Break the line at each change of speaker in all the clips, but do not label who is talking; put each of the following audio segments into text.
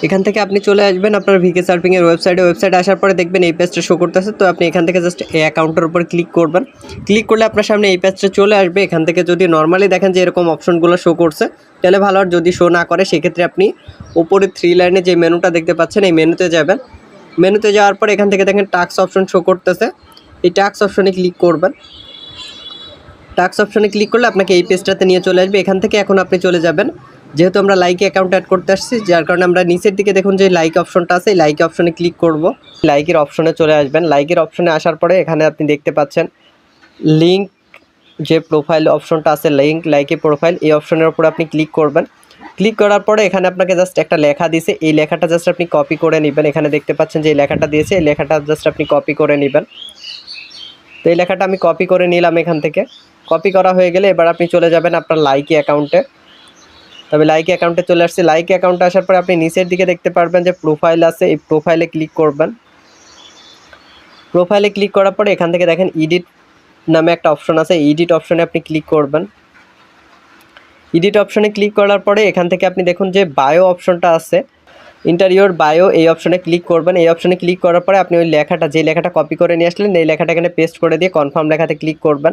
এখান থেকে আপনি চলে আসবেন আপনার ভিকে সার্ফিং এর ওয়েবসাইটে আসার পরে দেখবেন এই পেজটা শো করতেছে। তো আপনি এখান থেকে জাস্ট এই অ্যাকাউন্টের উপর ক্লিক করবেন। ক্লিক করলে আপনার সামনে এই পেজটা চলে আসবে। এখান থেকে যদি নর্মালি দেখেন যে এরকম অপশনগুলো শো করছে তাহলে ভালো, আর যদি শো না করে সেক্ষেত্রে আপনি উপরে 3 লাইনে যে মেনুটা দেখতে পাচ্ছেন এই মেনুতে যাবেন। মেনুতে যাওয়ার পর এখান থেকে দেখেন টাস্ক অপশন শো করতেছে, এই টাস্ক অপশনে ক্লিক করবেন। টাস্ক অপশনে ক্লিক করলে আপনাকে এই পেজটাতে নিয়ে চলে আসবে। এখান থেকে এখন আপনি চলে যাবেন, যেহেতু আমরা লাইকে অ্যাকাউন্ট অ্যাড করতে আসছি যার কারণে আমরা নিচের দিকে দেখুন যে লাইক অপশনটা আছে, এই লাইক অপশনে ক্লিক করব। লাইকের অপশনে চলে আসবেন। লাইকের অপশনে আসার পরে এখানে আপনি দেখতে পাচ্ছেন লিঙ্ক যে প্রোফাইল অপশনটা আছে, লিঙ্ক লাইকে প্রোফাইল, এই অপশনের উপর আপনি ক্লিক করবেন। ক্লিক করার পরে এখানে আপনাকে জাস্ট একটা লেখা দিয়েছে, এই লেখাটা জাস্ট আপনি কপি করে নেবেন। এখানে দেখতে পাচ্ছেন যে এই লেখাটা দিয়েছে, এই লেখাটা জাস্ট আপনি কপি করে নেবেন। তো এই লেখাটা আমি কপি করে নিলাম। এখান থেকে কপি করা হয়ে গেলে এবার আপনি চলে যাবেন আপনার লাইকি অ্যাকাউন্টে। তবে লাইকি অ্যাকাউন্টে চলে আসছে। লাইকি অ্যাকাউন্টে আসার পরে আপনি নিচের দিকে দেখতে পারবেন যে প্রোফাইল আছে, এই প্রোফাইলে ক্লিক করবেন। প্রোফাইলে ক্লিক করার পরে এখান থেকে দেখেন এডিট নামে একটা অপশন আছে, এডিট অপশনে আপনি ক্লিক করবেন। এডিট অপশনে ক্লিক করার পরে এখান থেকে আপনি দেখুন যে বায়ো অপশনটা আছে, ইন্টারিয়র বায়ো, এই অপশনে ক্লিক করবেন। এই অপশনে ক্লিক করার পরে আপনি ওই লেখাটা, যে লেখাটা কপি করে নিয়ে আসলেন, এই লেখাটা এখানে পেস্ট করে দিয়ে কনফার্ম লেখাতে ক্লিক করবেন।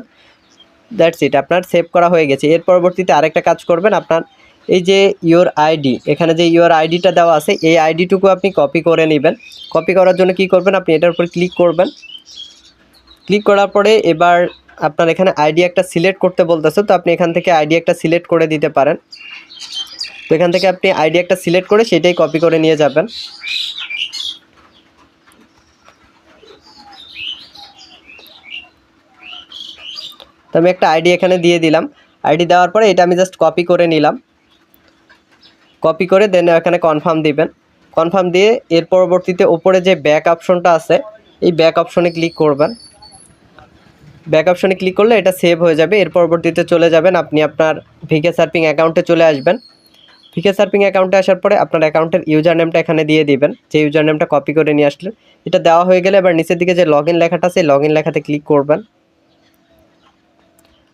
দ্যাটস ইট, আপনার সেভ করা হয়ে গেছে। এর পরবর্তীতে আরেকটা কাজ করবেন, আপনার এই যে ইওর আইডি, এখানে যে ইওর আইডিটা দেওয়া আছে এই আইডিটুকু আপনি কপি করে নেবেন। কপি করার জন্য কি করবেন, আপনি এটার উপর ক্লিক করবেন। ক্লিক করার পরে এবার আপনার এখানে আইডি একটা সিলেক্ট করতে বলতেছে, তো আপনি এখান থেকে আইডি একটা সিলেক্ট করে দিতে পারেন। তো এখান থেকে আপনি আইডি একটা সিলেক্ট করে সেটাই কপি করে নিয়ে যাবেন। তো আমি একটা আইডি এখানে দিয়ে দিলাম। আইডি দেওয়ার পরে এটা আমি জাস্ট কপি করে নিলাম। কপি করে দেন এখানে কনফার্ম দিবেন। কনফার্ম দিয়ে এর পরবর্তীতে উপরে যে ব্যাক অপশনটা আছে এই ব্যাক অপশনে ক্লিক করবেন। ব্যাক অপশনে ক্লিক করলে এটা সেভ হয়ে যাবে। এর পরবর্তীতে চলে যাবেন আপনি আপনার ভিকে সার্ফিং অ্যাকাউন্টে চলে আসবেন। ভিকে সার্ফিং অ্যাকাউন্টে আসার পরে আপনার অ্যাকাউন্টের ইউজার নেমটা এখানে দিয়ে দিবেন, যে ইউজার নেমটা কপি করে নিয়ে আসলেন। এটা দেওয়া হয়ে গেলে এবার নিচের দিকে যে লগ ইন লেখাটা আছে লগ ইন লেখাতে ক্লিক করবেন।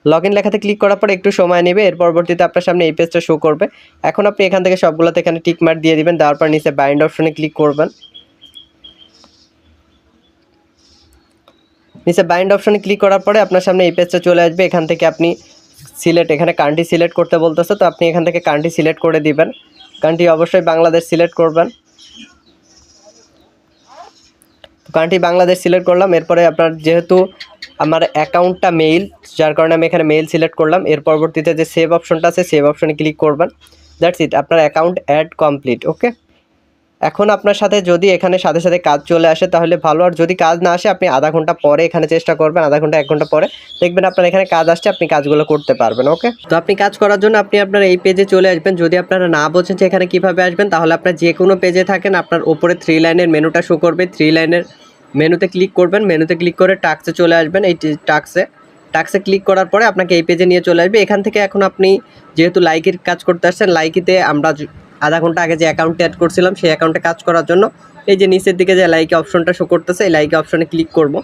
লগ ইন লেখাতে ক্লিক করার পরে একটু সময় নেবে। এর পরবর্তীতে আপনার সামনে এই পেজটা শো করবে। এখন আপনি এখান থেকে সবগুলোতে এখানে টিক মার্ক দিয়ে দিবেন। দেওয়ার পর নিচে বাইন্ড অপশনে ক্লিক করবেন। নিচে বাইন্ড অপশনে ক্লিক করার পরে আপনার সামনে এই পেজটা চলে আসবে। এখান থেকে আপনি সিলেক্ট, এখানে কান্ট্রি সিলেক্ট করতে বলতেছে, তো আপনি এখান থেকে কান্ট্রি সিলেক্ট করে দিবেন। কান্ট্রি অবশ্যই বাংলাদেশ সিলেক্ট করবেন। কান্ট্রি বাংলাদেশ সিলেক্ট করলাম। এরপরে আপনার যেহেতু আমার অ্যাকাউন্টটা মেইল, যার কারণে আমি এখানে মেইল সিলেক্ট করলাম। এর পরবর্তীতে যে সেভ অপশনটা আছে সেভ অপশনে ক্লিক করবেন। দ্যাটস ইট, আপনার অ্যাকাউন্ট অ্যাড কমপ্লিট। ওকে, এখন আপনার সাথে যদি এখানে সাথে সাথে কাজ চলে আসে তাহলে ভালো, আর যদি কাজ না আসে আপনি আধা ঘন্টা পরে এখানে চেষ্টা করবেন, আধা ঘন্টা 1 ঘন্টা পরে দেখবেন আপনার এখানে কাজ আসছে, আপনি কাজগুলো করতে পারবেন। ওকে, তো আপনি কাজ করার জন্য আপনি আপনার এই পেজে চলে আসবেন। যদি আপনারা না বোঝেন যে এখানে কীভাবে আসবেন তাহলে আপনার যে কোনো পেজে থাকেন আপনার উপরে 3 লাইনের মেনুটা শো করবে। 3 লাইনের মেনুতে ক্লিক করবেন। মেনুতে ক্লিক করে টাস্কে চলে আসবেন। এই টাস্কে ক্লিক করার পরে আপনাকে এই পেজে নিয়ে চলে আসবে। এখান থেকে এখন আপনি যেহেতু লাইকের কাজ করতে আসছেন, লাইকিতে আমরা আধা ঘন্টা আগে যে অ্যাকাউন্টে অ্যাড করছিলাম সেই অ্যাকাউন্টে কাজ করার জন্য এই যে নিচের দিকে যে লাইক অপশনটা শো করতেছে এই লাইক অপশনে ক্লিক করব।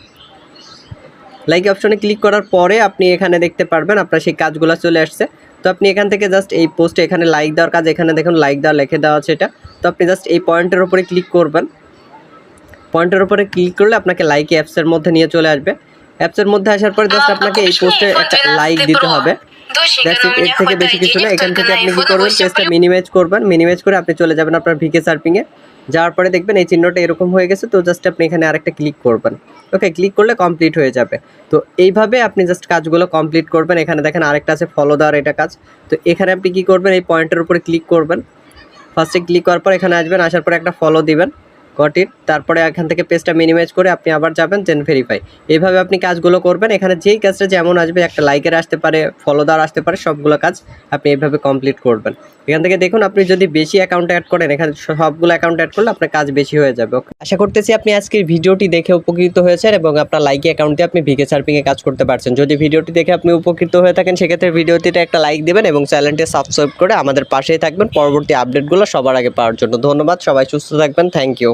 লাইক অপশনে ক্লিক করার পরে আপনি এখানে দেখতে পারবেন আপনার সেই কাজগুলো চলে আসছে। তো আপনি এখান থেকে জাস্ট এই পোস্টে এখানে লাইক দেওয়ার কাজ, এখানে দেখুন লাইক দেওয়া লিখে দেওয়া আছে এটা। তো আপনি জাস্ট এই পয়েন্টের উপরে ক্লিক করবেন। পয়েন্টের উপরে ক্লিক করলে আপনাকে লাইক অ্যাপসের মধ্যে নিয়ে চলে আসবে। অ্যাপসের মধ্যে আসার পরে জাস্ট আপনাকে এই পোস্টে একটা লাইক দিতে হবে। দ্যাটস ইট, এর থেকে বেশি কিছু না। এখান থেকে আপনি কী করবেন, পেজটা মিনিমাইজ করবেন। মিনিমাইজ করে আপনি চলে যাবেন আপনার ভিকে সার্ফিংয়ে। যাওয়ার পরে দেখবেন এই চিহ্নটা এরকম হয়ে গেছে। তো জাস্ট আপনি এখানে আরেকটা ক্লিক করবেন। ওকে, ক্লিক করলে কমপ্লিট হয়ে যাবে। তো এইভাবে আপনি জাস্ট কাজগুলো কমপ্লিট করবেন। এখানে দেখেন আরেকটা আছে ফলো দেওয়ার, এটা কাজ। তো এখানে আপনি কী করবেন, এই পয়েন্টের উপরে ক্লিক করবেন। ফার্স্টে ক্লিক করার পর এখানে আসবেন, আসার পরে একটা ফলো দিবেন। Got it. তারপরে এখান থেকে পেজটা মিনিমাইজ করে আপনি আবার যাবেন দেন ভেরিফাই। এইভাবে আপনি কাজগুলো করবেন। এখানে যেই কাজটা যেমন আসবে, একটা লাইকের আসতে পারে, ফলো দেওয়ার আসতে পারে, সবগুলো কাজ আপনি এইভাবে কমপ্লিট করবেন। এখান থেকে দেখুন আপনি যদি বেশি অ্যাকাউন্ট অ্যাড করেন, এখানে সবগুলো অ্যাকাউন্ট অ্যাড করলে আপনার কাজ বেশি হয়ে যাবে। আশা করতেছি আপনি আজকের ভিডিওটি দেখে উপকৃত হয়েছেন এবং আপনার লাইকি অ্যাকাউন্টে আপনি ভিকে সার্ফিংয়ে কাজ করতে পারছেন। যদি ভিডিওটি দেখে আপনি উপকৃত হয়ে থাকেন সেক্ষেত্রে ভিডিওটিতে একটা লাইক দেবেন এবং চ্যানেলটি সাবস্ক্রাইব করে আমাদের পাশেই থাকবেন পরবর্তী আপডেটগুলো সবার আগে পাওয়ার জন্য। ধন্যবাদ, সবাই সুস্থ থাকবেন। Thank you.